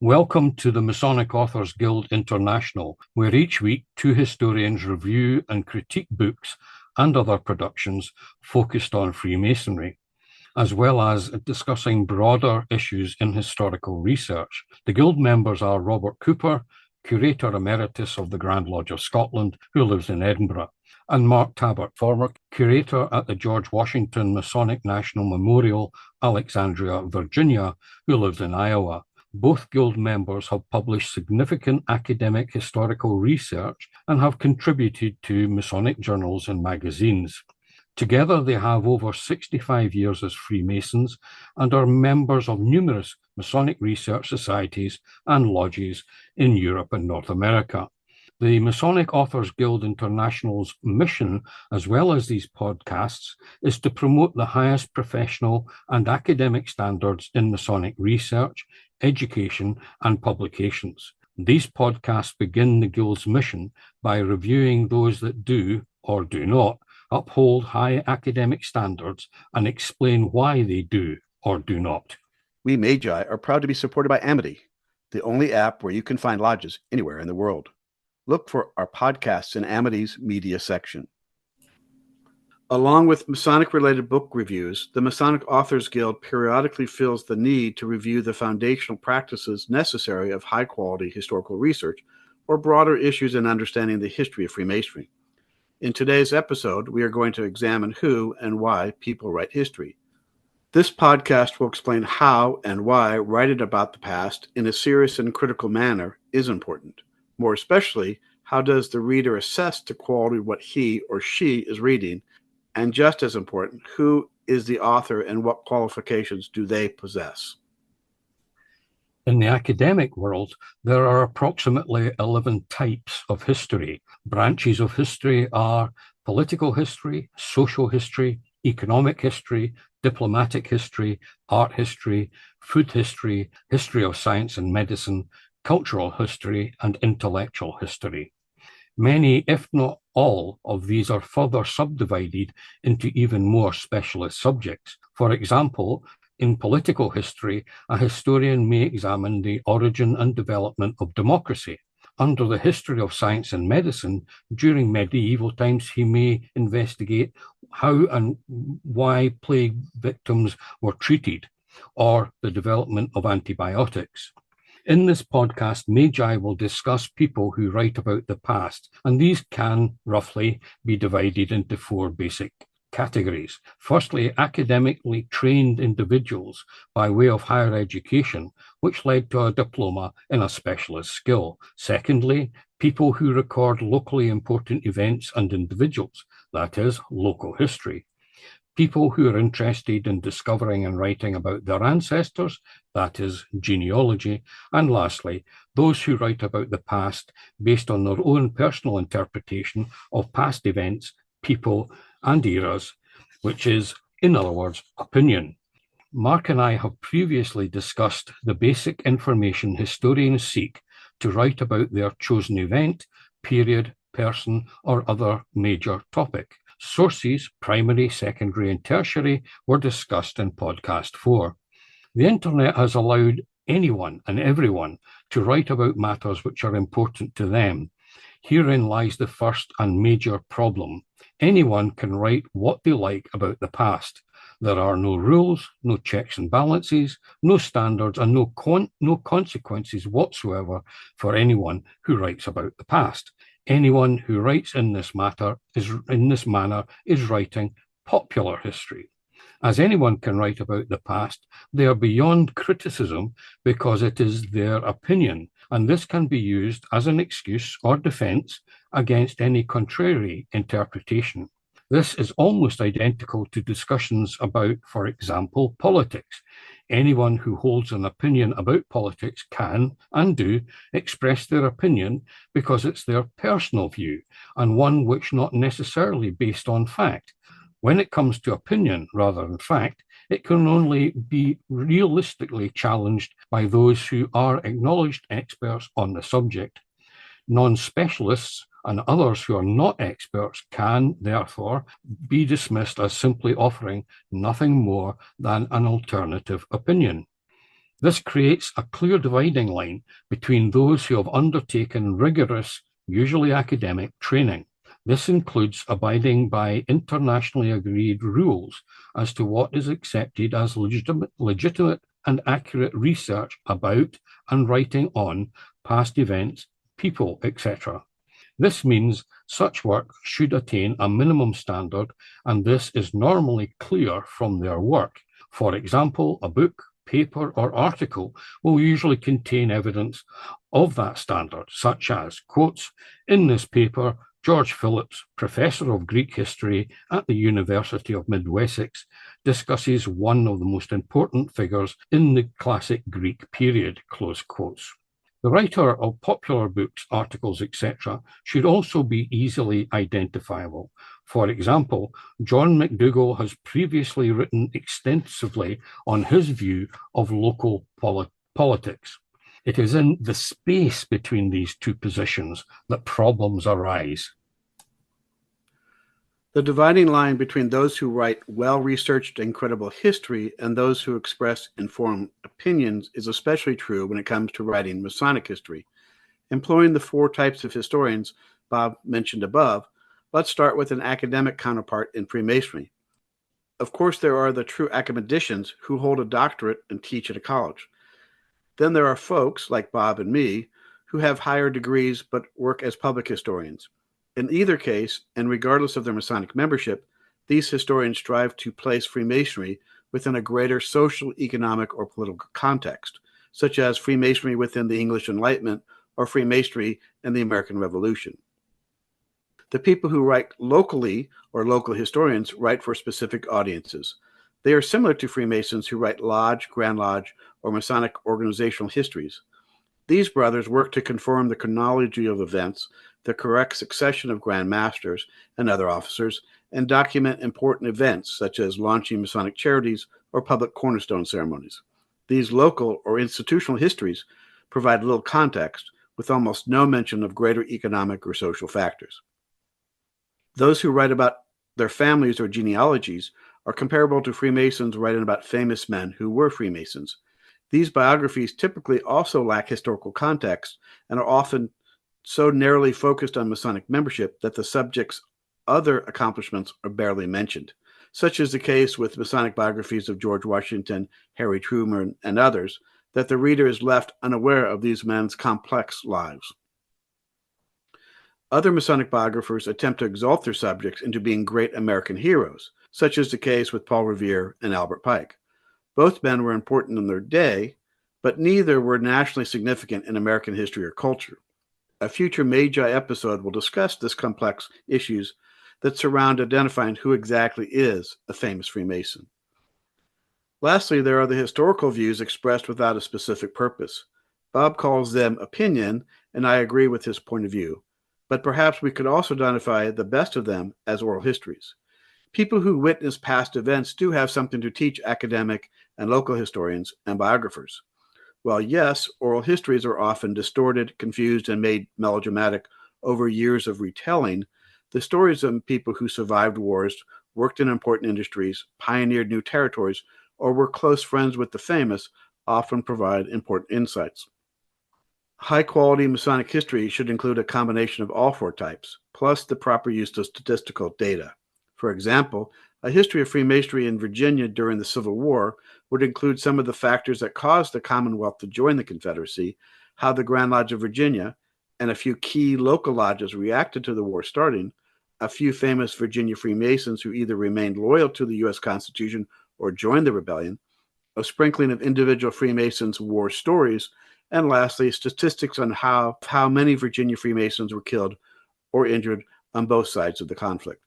Welcome to the Masonic Authors Guild International, where each week two historians review and critique books and other productions focused on Freemasonry, as well as discussing broader issues in historical research. The Guild members are Robert Cooper, Curator Emeritus of the Grand Lodge of Scotland, who lives in Edinburgh, and Mark Tabbert, former Curator at the George Washington Masonic National Memorial, Alexandria, Virginia, who lives in Iowa. Both Guild members have published significant academic historical research and have contributed to Masonic journals and magazines. Together, they have over 65 years as Freemasons and are members of numerous Masonic research societies and lodges in Europe and North America. The Masonic Authors Guild International's mission, as well as these podcasts, is to promote the highest professional and academic standards in Masonic research, education, and publications. These podcasts begin the Guild's mission by reviewing those that do or do not uphold high academic standards and explain why they do or do not. We MAGI are proud to be supported by Amity, the only app where you can find lodges anywhere in the world. Look for our podcasts in Amity's media section. Along with Masonic-related book reviews, the Masonic Authors Guild periodically feels the need to review the foundational practices necessary of high-quality historical research or broader issues in understanding the history of Freemasonry. In today's episode, we are going to examine who and why people write history. This podcast will explain how and why writing about the past in a serious and critical manner is important. More especially, how does the reader assess the quality of what he or she is reading? And just as important, who is the author and what qualifications do they possess? In the academic world, there are approximately 11 types of history. Branches of history are political history, social history, economic history, diplomatic history, art history, food history, history of science and medicine, cultural history, and intellectual history. Many, if not all, of these are further subdivided into even more specialist subjects. For example, in political history, a historian may examine the origin and development of democracy. Under the history of science and medicine, during medieval times, he may investigate how and why plague victims were treated, or the development of antibiotics. In this podcast, MAGI will discuss people who write about the past, and these can roughly be divided into four basic categories. Firstly, academically trained individuals by way of higher education, which led to a diploma in a specialist skill. Secondly, people who record locally important events and individuals, that is, local history. People who are interested in discovering and writing about their ancestors, that is, genealogy. And lastly, those who write about the past based on their own personal interpretation of past events, people, and eras, which is, in other words, opinion. Mark and I have previously discussed the basic information historians seek to write about their chosen event, period, person, or other major topic. Sources, primary, secondary, and tertiary, were discussed in podcast 4. The internet has allowed anyone and everyone to write about matters which are important to them. Herein lies the first and major problem. Anyone can write what they like about the past. There are no rules, no checks and balances, no standards, and no consequences whatsoever for anyone who writes about the past. Anyone who writes in this manner is writing popular history. As anyone can write about the past, they are beyond criticism because it is their opinion, and this can be used as an excuse or defense against any contrary interpretation. This is almost identical to discussions about, for example, politics. Anyone who holds an opinion about politics can and do express their opinion because it's their personal view and one which not necessarily based on fact. When it comes to opinion rather than fact, it can only be realistically challenged by those who are acknowledged experts on the subject. Non-specialists and others who are not experts can, therefore, be dismissed as simply offering nothing more than an alternative opinion. This creates a clear dividing line between those who have undertaken rigorous, usually academic, training. This includes abiding by internationally agreed rules as to what is accepted as legitimate and accurate research about and writing on past events, people, etc. This means such work should attain a minimum standard, and this is normally clear from their work. For example, a book, paper, or article will usually contain evidence of that standard, such as quotes, "In this paper, George Phillips, professor of Greek history at the University of Mid-Wessex, discusses one of the most important figures in the classic Greek period," close quotes. The writer of popular books, articles, etc., should also be easily identifiable. For example, John McDougall has previously written extensively on his view of local politics. It is in the space between these two positions that problems arise. The dividing line between those who write well-researched and credible history and those who express informed opinions is especially true when it comes to writing Masonic history. Employing the 4 types of historians Bob mentioned above, let's start with an academic counterpart in Freemasonry. Of course, there are the true academicians who hold a doctorate and teach at a college. Then there are folks like Bob and me who have higher degrees but work as public historians. In either case, and regardless of their Masonic membership, these historians strive to place Freemasonry within a greater social, economic, or political context, such as Freemasonry within the English Enlightenment or Freemasonry in the American Revolution. The people who write locally, or local historians, write for specific audiences. They are similar to Freemasons who write Lodge, Grand Lodge, or Masonic organizational histories. These brothers work to confirm the chronology of events, the correct succession of Grand Masters and other officers, and document important events such as launching Masonic charities or public cornerstone ceremonies. These local or institutional histories provide little context, with almost no mention of greater economic or social factors. Those who write about their families or genealogies are comparable to Freemasons writing about famous men who were Freemasons. These biographies typically also lack historical context and are often so narrowly focused on Masonic membership that the subject's other accomplishments are barely mentioned. Such is the case with Masonic biographies of George Washington, Harry Truman, and others, that the reader is left unaware of these men's complex lives. Other Masonic biographers attempt to exalt their subjects into being great American heroes, such is the case with Paul Revere and Albert Pike. Both men were important in their day, but neither were nationally significant in American history or culture. A future MAGI episode will discuss this complex issues that surround identifying who exactly is a famous Freemason. Lastly, there are the historical views expressed without a specific purpose. Bob calls them opinion, and I agree with his point of view, but perhaps we could also identify the best of them as oral histories. People who witness past events do have something to teach academic and local historians and biographers. While yes, oral histories are often distorted, confused, and made melodramatic over years of retelling, the stories of people who survived wars, worked in important industries, pioneered new territories, or were close friends with the famous often provide important insights. High-quality Masonic history should include a combination of all 4 types, plus the proper use of statistical data. For example, a history of Freemasonry in Virginia during the Civil War would include some of the factors that caused the Commonwealth to join the Confederacy, how the Grand Lodge of Virginia and a few key local lodges reacted to the war starting, a few famous Virginia Freemasons who either remained loyal to the U.S. Constitution or joined the rebellion, a sprinkling of individual Freemasons' war stories, and lastly, statistics on how many Virginia Freemasons were killed or injured on both sides of the conflict.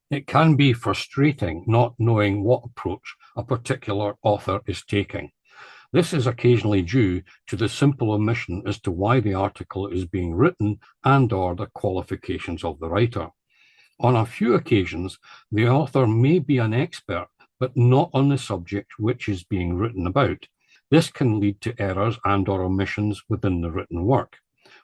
It can be frustrating not knowing what approach a particular author is taking. This is occasionally due to the simple omission as to why the article is being written and/or the qualifications of the writer. On a few occasions, the author may be an expert, but not on the subject which is being written about. This can lead to errors and/or omissions within the written work.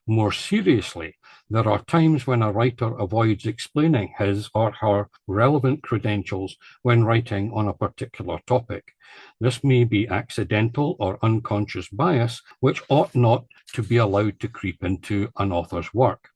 More seriously, there are times when a writer avoids explaining his or her relevant credentials when writing on a particular topic. This may be accidental or unconscious bias, which ought not to be allowed to creep into an author's work.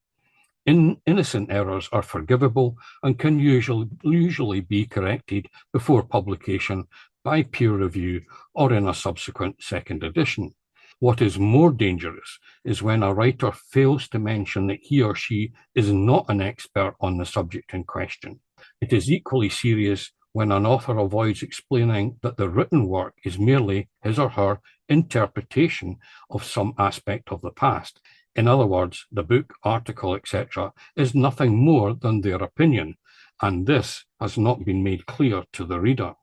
Innocent errors are forgivable and can usually be corrected before publication by peer review or in a subsequent second edition. What is more dangerous is when a writer fails to mention that he or she is not an expert on the subject in question. It is equally serious when an author avoids explaining that the written work is merely his or her interpretation of some aspect of the past. In other words, the book, article, etc., is nothing more than their opinion, and this has not been made clear to the reader.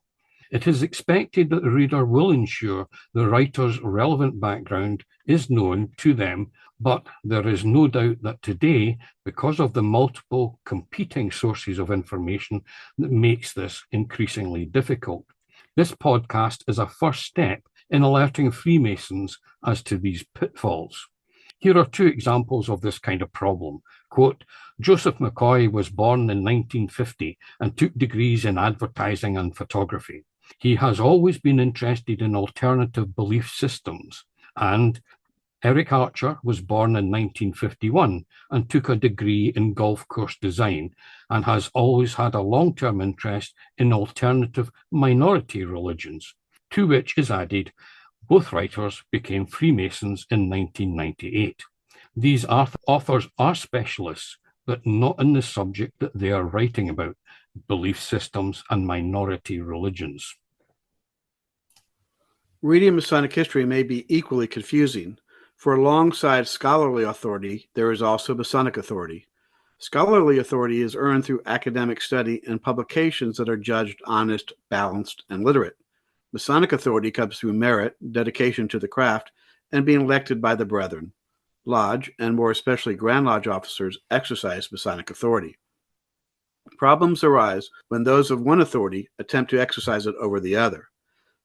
It is expected that the reader will ensure the writer's relevant background is known to them, but there is no doubt that today, because of the multiple competing sources of information, that makes this increasingly difficult. This podcast is a first step in alerting Freemasons as to these pitfalls. Here are two examples of this kind of problem. Quote, Joseph McCoy was born in 1950 and took degrees in advertising and photography. He has always been interested in alternative belief systems. And Eric Archer was born in 1951 and took a degree in golf course design and has always had a long-term interest in alternative minority religions, to which is added both writers became Freemasons in 1998. These authors are specialists, but not in the subject that they are writing about, belief systems and minority religions. Reading Masonic history may be equally confusing, for alongside scholarly authority, there is also Masonic authority. Scholarly authority is earned through academic study and publications that are judged honest, balanced, and literate. Masonic authority comes through merit, dedication to the craft, and being elected by the brethren. Lodge, and more especially Grand Lodge officers, exercise Masonic authority. Problems arise when those of one authority attempt to exercise it over the other.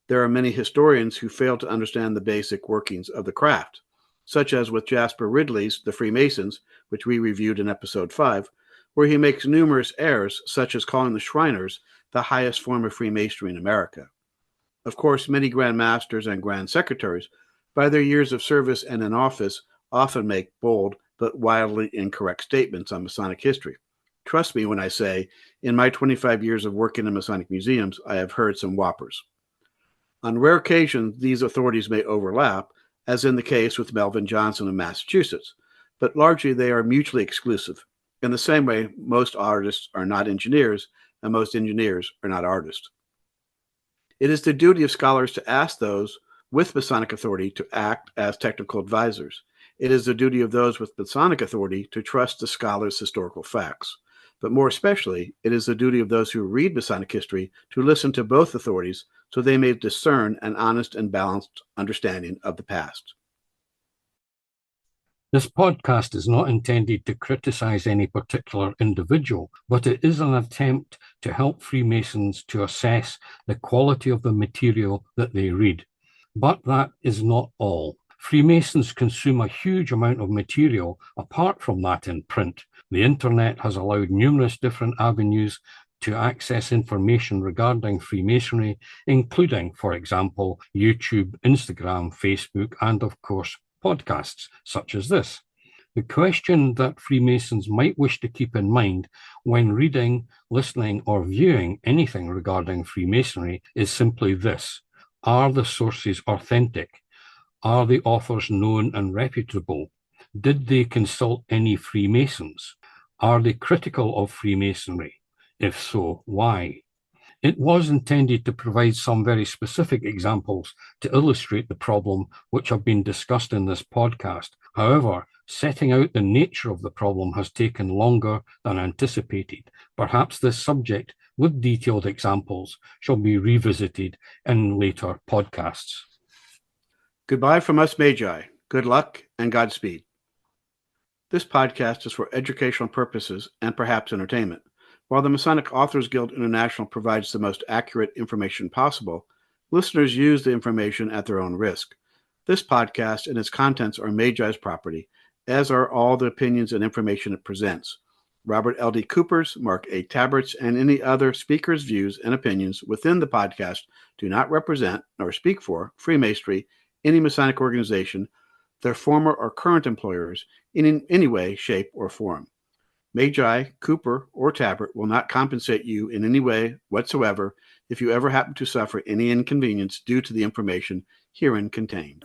There are many historians who fail to understand the basic workings of the craft, such as with Jasper Ridley's The Freemasons, which we reviewed in episode 5, where he makes numerous errors, such as calling the Shriners the highest form of Freemasonry in America. Of course, many Grand Masters and Grand Secretaries, by their years of service and in office, often make bold but wildly incorrect statements on Masonic history. Trust me when I say, in my 25 years of working in Masonic museums, I have heard some whoppers. On rare occasions, these authorities may overlap, as in the case with Melvin Johnson of Massachusetts, but largely they are mutually exclusive. In the same way, most artists are not engineers, and most engineers are not artists. It is the duty of scholars to ask those with Masonic authority to act as technical advisors. It is the duty of those with Masonic authority to trust the scholar's historical facts. But more especially, it is the duty of those who read Masonic history to listen to both authorities so they may discern an honest and balanced understanding of the past. This podcast is not intended to criticize any particular individual, but it is an attempt to help Freemasons to assess the quality of the material that they read. But that is not all. Freemasons consume a huge amount of material apart from that in print. The internet has allowed numerous different avenues to access information regarding Freemasonry, including, for example, YouTube, Instagram, Facebook, and of course, podcasts such as this. The question that Freemasons might wish to keep in mind when reading, listening, or viewing anything regarding Freemasonry is simply this: are the sources authentic? Are the authors known and reputable? Did they consult any Freemasons? Are they critical of Freemasonry? If so, why? It was intended to provide some very specific examples to illustrate the problem which have been discussed in this podcast. However, setting out the nature of the problem has taken longer than anticipated. Perhaps this subject, with detailed examples, shall be revisited in later podcasts. Goodbye from us, Magi. Good luck and Godspeed. This podcast is for educational purposes and perhaps entertainment. While the Masonic Authors Guild International provides the most accurate information possible, listeners use the information at their own risk. This podcast and its contents are Magi's property as are all the opinions and information it presents. Robert L.D. Cooper's, Mark A. Tabert's, and any other speaker's views and opinions within the podcast do not represent nor speak for Freemasonry, any Masonic organization, their former or current employers, in any way, shape, or form. MAGI, Cooper, or Tabert will not compensate you in any way whatsoever if you ever happen to suffer any inconvenience due to the information herein contained.